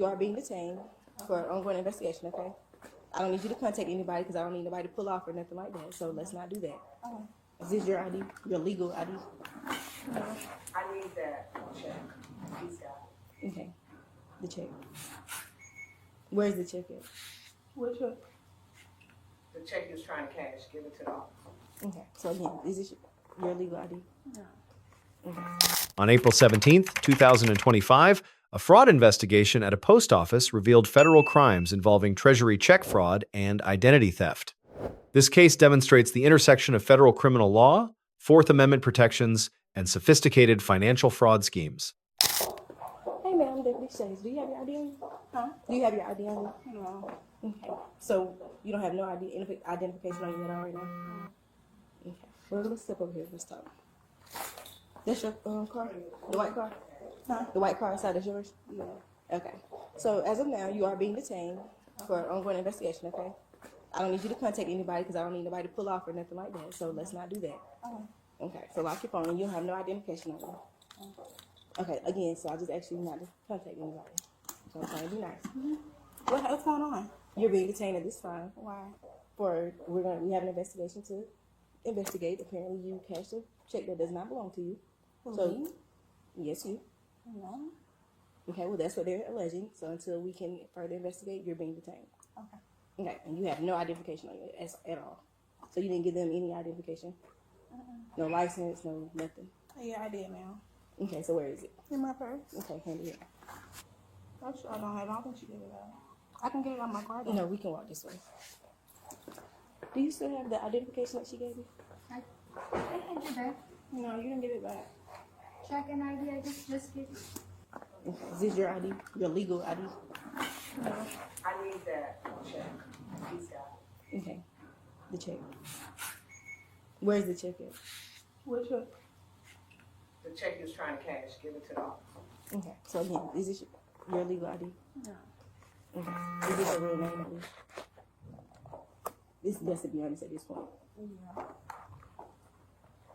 you are being detained for ongoing investigation, okay? I don't need you to contact anybody because I don't need nobody to pull off or nothing like that. So let's not do that. Okay. Is this your ID? Your legal ID? I need that check. He's got it. Okay. The check. Where's the check at? What check? The check he was trying to cash, give it to the officer. Okay. So again, is this your legal ID? No. Okay. On April 17th, 2025, a fraud investigation at a post office revealed federal crimes involving Treasury check fraud and identity theft. This case demonstrates the intersection of federal criminal law, Fourth Amendment protections, and sophisticated financial fraud schemes. Hey, ma'am, Deputy Shays, do you have your ID on you? Huh? Do you have your ID on you? No. Okay. So you don't have no identification on you at all right now? Okay. Well, let's step over here. Let's talk. That's your car? The white car? Huh? The white car inside is yours? Yeah. Okay. So as of now, you are being detained for ongoing investigation, okay? I don't need you to contact anybody because I don't need nobody to pull off or nothing like that. So let's not do that. Okay. Okay. So lock your phone and you'll have no identification on you. Okay. Again, so I just asked you not to contact anybody. So I'm trying to be nice. What's going on? You're being detained at this time. Why? We have an investigation to investigate. Apparently you cashed a check that does not belong to you. Me? Yes, you. No. Okay, well that's what they're alleging. So until we can further investigate, you're being detained. Okay. Okay, and you have no identification on you at all. So you didn't give them any identification? No license, no nothing. Yeah, I did, ma'am. Okay, so where is it? In my purse. Okay, hand it here. I don't think she gave it out. I can get it on my card. No, we can walk this way. Do you still have the identification that she gave you? I can do that. No, you didn't give it back. Check an ID, I just give. Okay. Is this your ID? Your legal ID? No. I need that check. He's got it. Okay. The check. Where's the check at? What check? The check he was trying to cash, give it to the officer. Okay. So again, is this your legal ID? No. Okay. Is this your real name? At least? This best to be honest at this point. Yeah.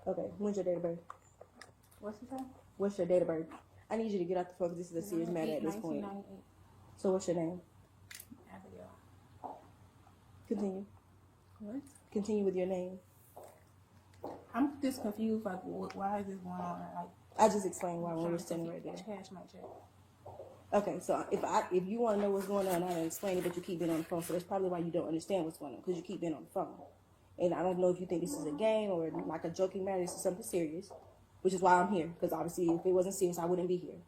Okay. When's your date of birth? What's the time? What's your date of birth? I need you to get out the phone because this is a serious matter at this point. 1998. So what's your name? Abigail. Continue. What? Continue with your name. I'm just confused. Like, why is this going on? Like, I just explained why when we're standing right there. cash my check. Okay, so if you want to know what's going on, I didn't explain it, but you keep being on the phone. So that's probably why you don't understand what's going on because you keep being on the phone. And I don't know if you think this is a game or like a joking matter. This is something serious, which is why I'm here. Because obviously, if it wasn't serious, I wouldn't be here.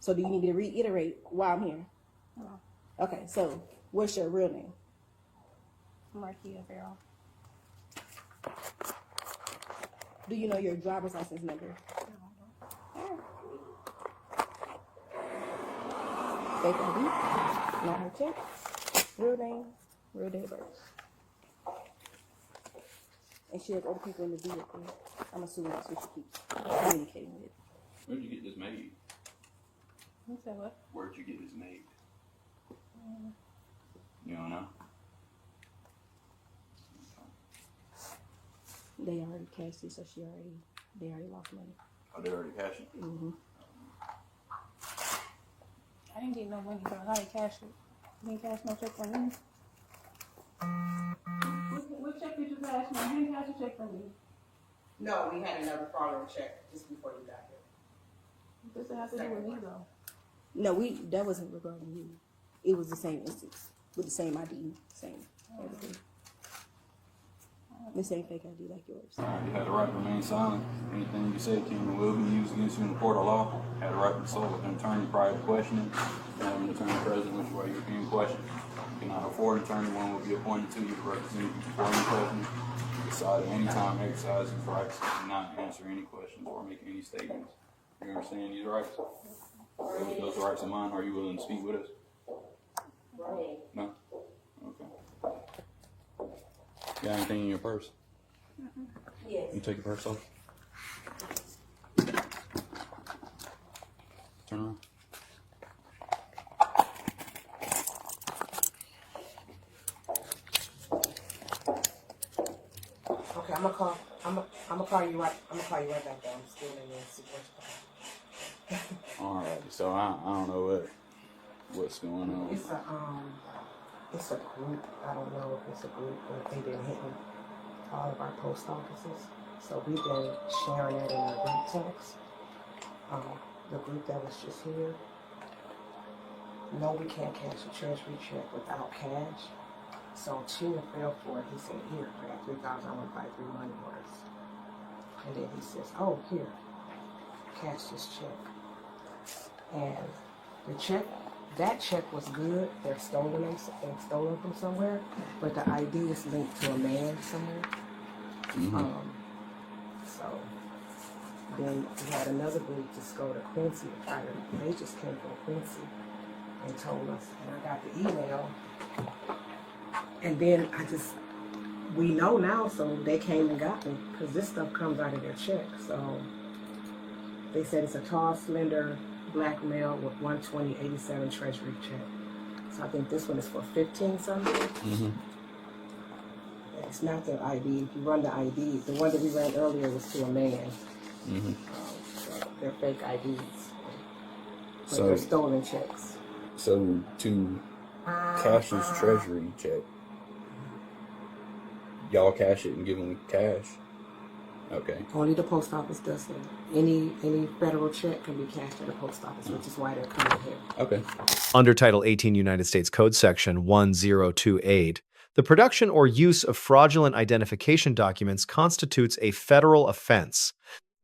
So do you need me to reiterate why I'm here? No. Okay, so what's your real name? Maria Vera. Do you know your driver's license number? Fake ID, not her check, real name, real date of birth. And she has other people in the vehicle. I'm assuming that's what she keeps communicating with. Where'd you get this made? You said what? Where'd you get this made? You don't know? They already cashed it, so they already lost money. Oh, they already cashed it? Mm-hmm. I didn't get no money, so I gotta cash it. You didn't cash no check from me. What check did you cash me? You didn't cash a check from me. No, we had another fraudulent check just before you got here. This has to do with me though. No, that wasn't regarding you. It was the same instance with the same ID, same everything. The same fake ID like yours. You had the right to remain silent. Anything you say can and will be used against you in the court of law. Had the right to consult with an attorney prior to questioning. You have an attorney present with you while you're being questioned. You cannot afford an attorney. One will be appointed to you to represent you before any questioning. Decide at any time exercise his rights to not answer any questions or make any statements. You understand these rights? Those rights of mine. Are you willing to speak with us? No? Okay. You got anything in your purse? Yes. You take your purse off. Turn around. Okay, I'm gonna call you right back though. I'm still in the situation. All right, so I don't know what's going on. It's a group. I don't know if it's a group, but they've been hitting all of our post offices. So we've been sharing it in our group text. The group that was just here. No, we can't cash a treasury check without cash. So Chino fell for it. He said, here, I got 3,000, I want to buy 3 money orders. And then he says, oh, here, cash this check. And the check, that check was good. They're stolen from somewhere, but the ID is linked to a man somewhere. Mm-hmm. So then we had another group just go to Quincy to try to, they just came from Quincy and told us, and I got the email. And then we know now, so they came and got me, because this stuff comes out of their check. So they said it's a tall, slender, black male with 120.87 treasury check. So I think this one is for 15 something. Mm-hmm. It's not their ID. If you run the ID, the one that we ran earlier was to a man. Mm-hmm. So they're fake IDs. But So they're stolen checks. So to cash this treasury check, y'all cash it and give them cash. Okay. Only the post office does that. Any federal check can be cashed at the post office, which is why they're coming here. Okay. Under Title 18 United States Code Section 1028, the production or use of fraudulent identification documents constitutes a federal offense.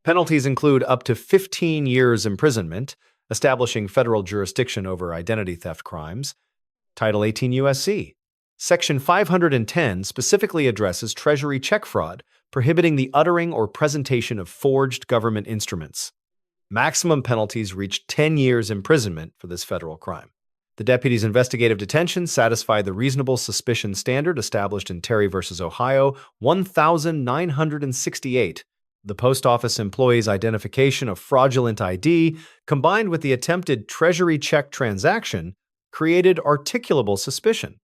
Penalties include up to 15 years imprisonment, establishing federal jurisdiction over identity theft crimes. Title 18 U.S.C. Section 510 specifically addresses Treasury check fraud, prohibiting the uttering or presentation of forged government instruments. Maximum penalties reach 10 years imprisonment for this federal crime. The deputy's investigative detention satisfied the reasonable suspicion standard established in Terry v. Ohio 1968. The post office employee's identification of fraudulent ID, combined with the attempted Treasury check transaction, created articulable suspicion.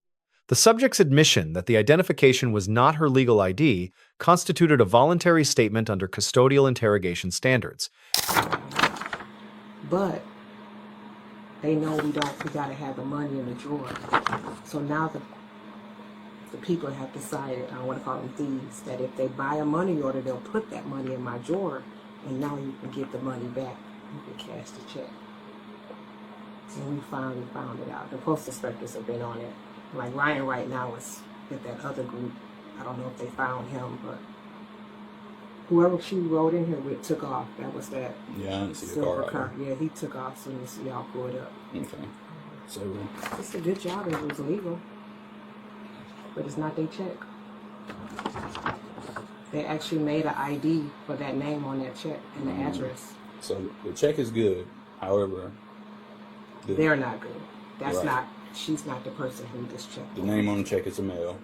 The subject's admission that the identification was not her legal ID constituted a voluntary statement under custodial interrogation standards. But they know we gotta have the money in the drawer. So now the people have decided, I don't want to call them thieves, that if they buy a money order, they'll put that money in my drawer, and now you can get the money back. You can cash the check. And we finally found it out. The postal inspectors have been on it. Like Ryan right now is with that other group. I don't know if they found him, but whoever she rode in here with took off. That was that Yeah, I didn't see the silver car. car. Yeah, he took off as soon as y'all pulled up. Okay. So It's a good job. It was legal, but it's not their check. They actually made an ID for that name on that check and the address. so the check is good. However, They're not good. That's Right. not. She's not the person who this check. the name on the check is a male.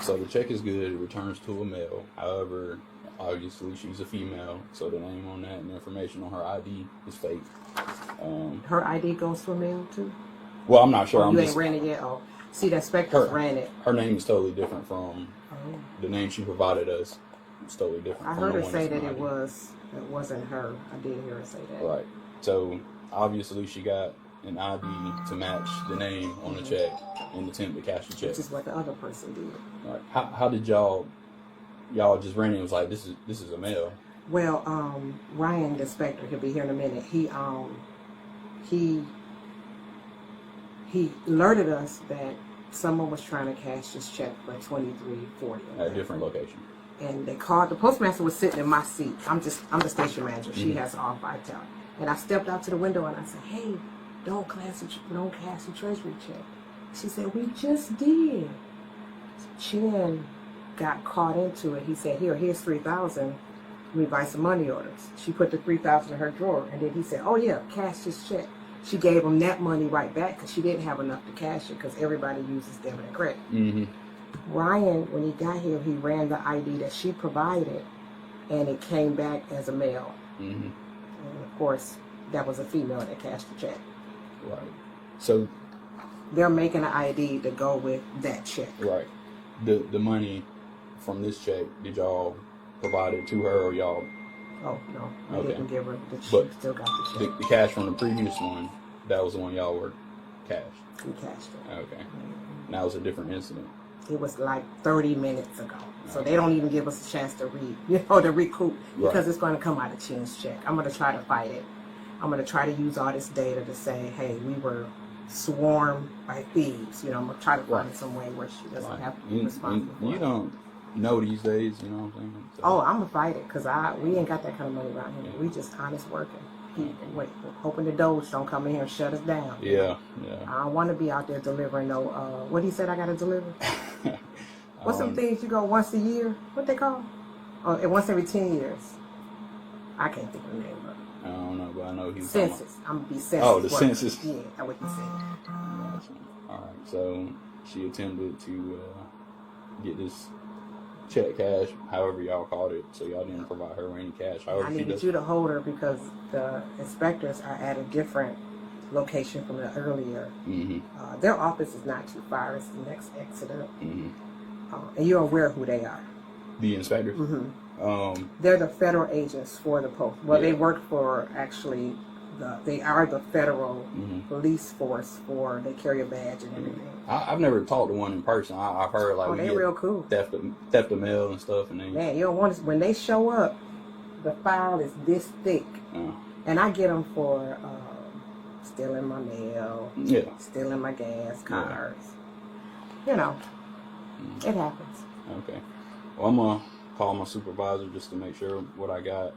So the check is good. It returns to a male. However, obviously she's a female, so the name on that and the information on her ID is fake. Her ID goes to a mail too. Well, I'm not sure. Oh, I'm you just ain't ran it yet. Oh, see, that Spectres ran it. her name is totally different from Oh. the name she provided us. It's totally different. I from heard the her one say that's that on it wasn't her. I did hear her say that. ID. Right. So obviously she got an ID to match the name on the check and attempt to cash the check. Which is what the other person did. Right. How did y'all just ran in and was like, this is a male? Well, Ryan, the inspector, he'll be here in a minute. He alerted us that someone was trying to cash this check for $23.40 At a different location. And they called. The postmaster was sitting in my seat. I'm the station manager. She has all vitality. And I stepped out to the window and I said, "Hey, don't cash the treasury check." She said, "We just did." Chin got caught into it. He said, here's 3,000. Let me buy some money orders. She put the 3,000 in her drawer, and then he said, "Oh yeah, cash this check." She gave him that money right back because she didn't have enough to cash it because everybody uses debit and credit. Mm-hmm. Ryan, when he got here, he ran the ID that she provided, and it came back as a male. Mm-hmm. And of course, that was a female that cashed the check. Right. So They're making an ID to go with that check. right. The money from this check, did y'all provide it to her or y'all Oh, no. We Okay. didn't give her the But check. Still got the check. The cash from the previous one, that was the one y'all were cashed. We cashed it. Okay. Now it's a different incident. It was like 30 minutes ago. So they don't even give us a chance to to recoup because Right. it's going to come out of Chin's check. I'm going to try to fight it. I'm going to try to use all this data to say, hey, we were swarmed by thieves. I'm going to try to find some way where she doesn't have to be responsible for You it. don't know these days, you know what I'm saying? So, Oh, I'm going to fight it because we ain't got that kind of money around here. We just honest working people. Wait, hoping the Doge don't come in here and shut us down. yeah. I don't want to be out there delivering no, what he said I got to deliver? What's some things you go once a year? What they call? Oh, and once every 10 years. I can't think of the name of it. I don't know, but I know he was Census. I'm going to be census. Oh, the worker. census. Yeah, that's what he said. All right, so she attempted to get this check cash, however y'all called it, so y'all didn't provide her with any cash. However, I she needed does. you to hold her because the inspectors are at a different location from the earlier. Mm-hmm. Their office is not too far. It's the next exit up. Mm-hmm. And you're aware who they are. The inspectors. Mm-hmm. They're the federal agents for the post. Well, Yeah. they work for actually. They are the federal police force they carry a badge and everything. I've never talked to one in person. I've heard like we They're get real cool. theft of mail and stuff, and then Man, you don't want to, when they show up, the file is this thick, and I get them for stealing my mail, stealing my gas cards. It happens. Okay. Well, I'm gonna call my supervisor just to make sure what I got.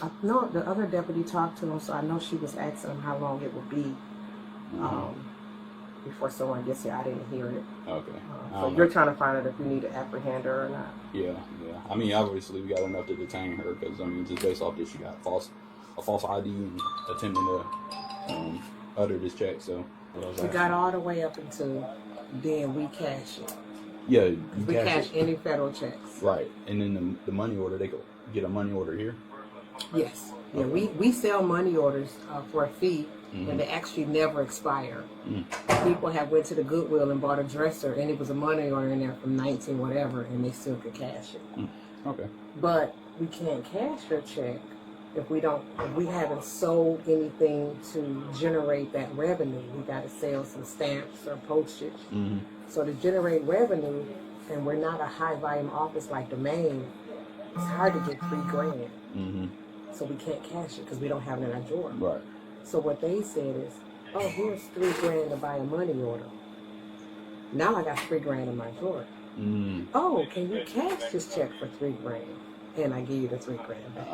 I know the other deputy talked to him, so I know she was asking him how long it would be before someone gets here. I didn't hear it. Okay. So you're trying to find out if you need to apprehend her or not. Yeah. I mean, obviously we got enough to detain her because just based off this, she got a false ID and attempting to utter this check. So We got all the way up until then we cash it. Yeah, We cash any federal checks. Right, and then the money order, they could get a money order here. Yes. Yeah, we sell money orders for a fee, Mm-hmm. and they actually never expire. People have went to the Goodwill and bought a dresser, and it was a money order in there from 19 whatever, and they still could cash it. Okay. But we can't cash your check if we haven't sold anything to generate that revenue. We got to sell some stamps or postage. So to generate revenue, and we're not a high volume office like the main, it's hard to get $3,000. So we can't cash it because we don't have it in our drawer. Right. So what they said is, oh, here's $3,000 to buy a money order. Now I got $3,000 in my drawer. Oh, can you cash this check for $3,000? And I give you the $3,000 back.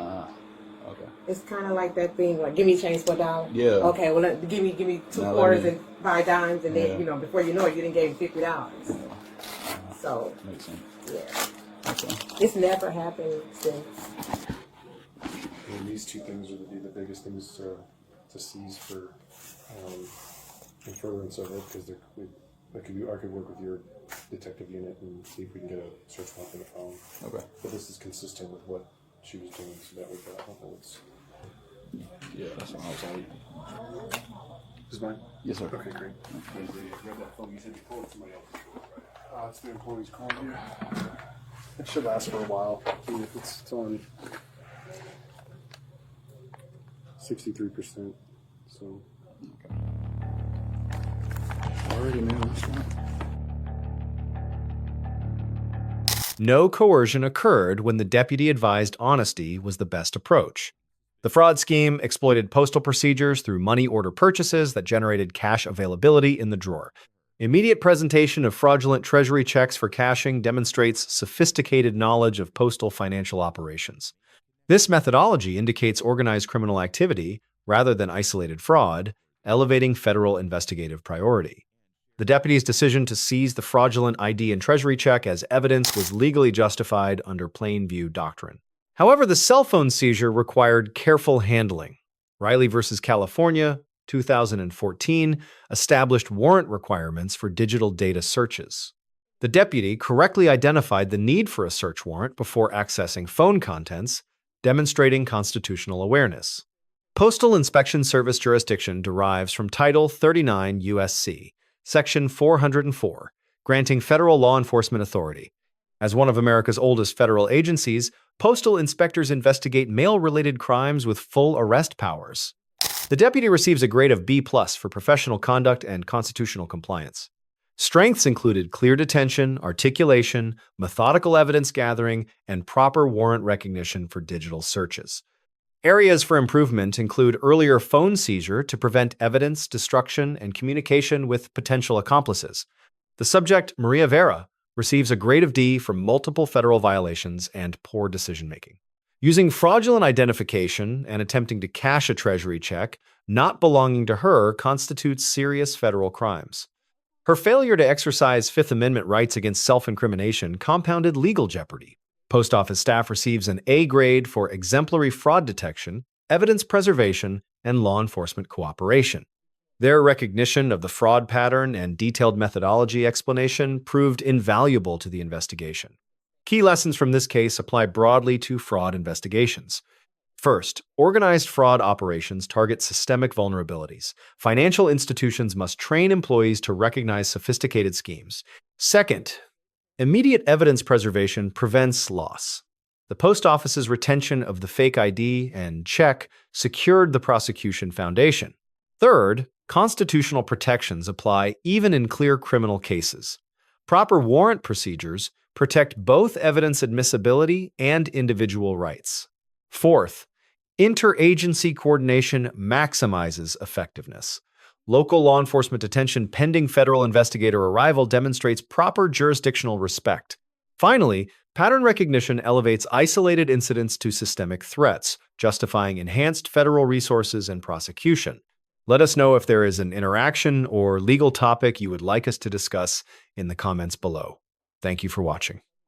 Okay. It's kind of like that thing, like give me change for a dollar. Yeah. Okay, well give me two Now let quarters me- and 5 dimes, and then before you know it, you done gave me $50. So Makes sense. yeah, Okay. it's never happened since. And these two things would be the biggest things to seize for in furtherance of it, because I could work with your detective unit and see if we can get a search warrant for the phone. Okay. But this is consistent with what she was doing, so that we got holds. Yeah, that's what I was like. Is mine? Yes, sir. Okay, great. Grab that phone. You said you called somebody else. It's the employee's calling you. It should last for a while. It's on 63%. So. Already, man. No coercion occurred when the deputy advised honesty was the best approach. The fraud scheme exploited postal procedures through money order purchases that generated cash availability in the drawer. Immediate presentation of fraudulent treasury checks for cashing demonstrates sophisticated knowledge of postal financial operations. This methodology indicates organized criminal activity rather than isolated fraud, elevating federal investigative priority. The deputy's decision to seize the fraudulent ID and treasury check as evidence was legally justified under plain view doctrine. However, the cell phone seizure required careful handling. Riley v. California, 2014, established warrant requirements for digital data searches. The deputy correctly identified the need for a search warrant before accessing phone contents, demonstrating constitutional awareness. Postal Inspection Service jurisdiction derives from Title 39 U.S.C., Section 404, granting federal law enforcement authority. As one of America's oldest federal agencies, postal inspectors investigate mail-related crimes with full arrest powers. The deputy receives a grade of B+ for professional conduct and constitutional compliance. Strengths included clear detention, articulation, methodical evidence gathering, and proper warrant recognition for digital searches. Areas for improvement include earlier phone seizure to prevent evidence destruction and communication with potential accomplices. The subject, Maria Vera, receives a grade of D for multiple federal violations and poor decision-making. Using fraudulent identification and attempting to cash a Treasury check not belonging to her constitutes serious federal crimes. Her failure to exercise Fifth Amendment rights against self-incrimination compounded legal jeopardy. Post Office staff receives an A grade for exemplary fraud detection, evidence preservation, and law enforcement cooperation. Their recognition of the fraud pattern and detailed methodology explanation proved invaluable to the investigation. Key lessons from this case apply broadly to fraud investigations. First, organized fraud operations target systemic vulnerabilities. Financial institutions must train employees to recognize sophisticated schemes. Second, immediate evidence preservation prevents loss. The post office's retention of the fake ID and check secured the prosecution foundation. Third, constitutional protections apply even in clear criminal cases. Proper warrant procedures protect both evidence admissibility and individual rights. Fourth, interagency coordination maximizes effectiveness. Local law enforcement detention pending federal investigator arrival demonstrates proper jurisdictional respect. Finally, pattern recognition elevates isolated incidents to systemic threats, justifying enhanced federal resources and prosecution. Let us know if there is an interaction or legal topic you would like us to discuss in the comments below. Thank you for watching.